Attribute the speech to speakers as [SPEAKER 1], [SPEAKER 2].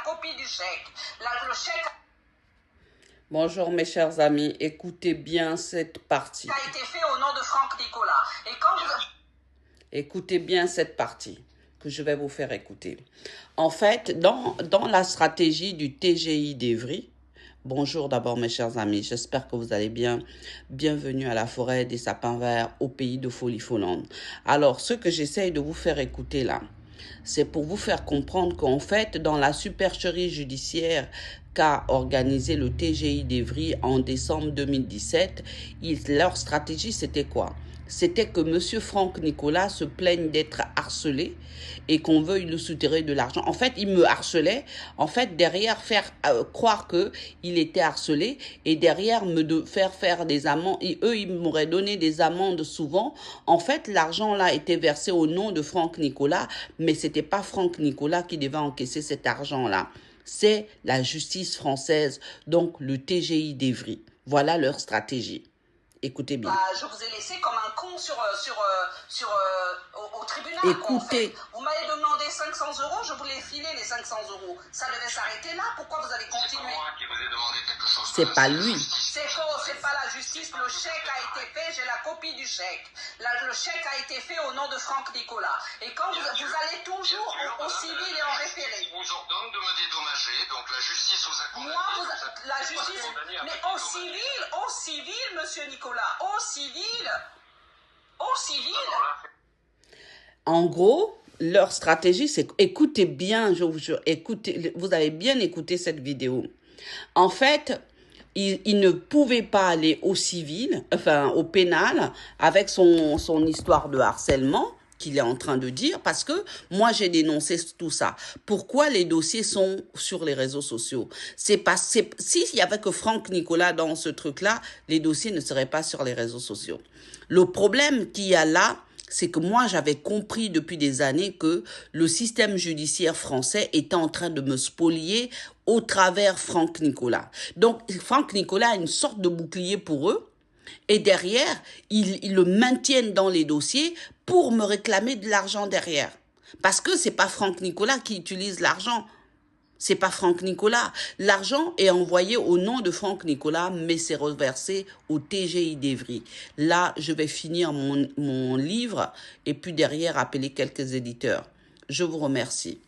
[SPEAKER 1] la copie du chèque. Le chèque
[SPEAKER 2] Bonjour mes chers amis, écoutez bien cette partie.
[SPEAKER 1] a été fait au nom de Franck Nicolas. Et quand vous...
[SPEAKER 2] Écoutez bien cette partie que je vais vous faire écouter. En fait, dans la stratégie du TGI d'Evry, bonjour d'abord mes chers amis, j'espère que vous allez bien. Bienvenue à la forêt des sapins verts au pays de Folie-Folande. Alors, ce que j'essaye de vous faire écouter là, c'est pour vous faire comprendre qu'en fait, dans la supercherie judiciaire qu'a organisé le TGI d'Evry en décembre 2017, leur stratégie, c'était quoi? C'était que M. Franck Nicolas se plaigne d'être harcelé et qu'on veuille le soutirer de l'argent. En fait, il me harcelait, en fait, derrière faire croire qu'il était harcelé et derrière faire des amendes. Et eux, ils m'auraient donné des amendes souvent. En fait, l'argent là était versé au nom de Franck Nicolas, mais c'était pas Franck Nicolas qui devait encaisser cet argent-là. C'est la justice française, donc le TGI d'Evry. Voilà leur stratégie. Écoutez bien.
[SPEAKER 1] je vous ai laissé comme un con au tribunal.
[SPEAKER 2] Écoutez.
[SPEAKER 1] En fait. Vous m'avez demandé 500 €, je vous l'ai filé les 500 €. Ça devait s'arrêter là. Pourquoi vous avez continué?
[SPEAKER 3] C'est pas moi qui vous ai demandé quelque chose.
[SPEAKER 2] C'est pas lui.
[SPEAKER 1] C'est faux, c'est pas la justice. Le chèque a été fait, j'ai la copie du chèque. Le chèque a été fait au nom de Franck Nicolas. Et quand vous allez toujours au civil et en référé.
[SPEAKER 3] On vous ordonne de me dédommager, donc la justice vous a condamné.
[SPEAKER 1] La justice, mais au civil, monsieur Nicolas, au civil.
[SPEAKER 2] En gros, leur stratégie, c'est, écoutez bien, je vous jure, écoutez, vous avez bien écouté cette vidéo. En fait, il ne pouvait pas aller au civil, enfin au pénal, avec son histoire de harcèlement qu'il est en train de dire, parce que moi j'ai dénoncé tout ça. Pourquoi les dossiers sont sur les réseaux sociaux? S'il y avait que Franck Nicolas dans ce truc-là, les dossiers ne seraient pas sur les réseaux sociaux. Le problème qu'il y a là, c'est que moi, j'avais compris depuis des années que le système judiciaire français était en train de me spolier au travers Franck Nicolas. Donc, Franck Nicolas a une sorte de bouclier pour eux. Et derrière, ils le maintiennent dans les dossiers pour me réclamer de l'argent derrière. Parce que c'est pas Franck Nicolas qui utilise l'argent. C'est pas Franck Nicolas. L'argent est envoyé au nom de Franck Nicolas, mais c'est reversé au TGI d'Evry. Là, je vais finir mon livre et puis derrière appeler quelques éditeurs. Je vous remercie.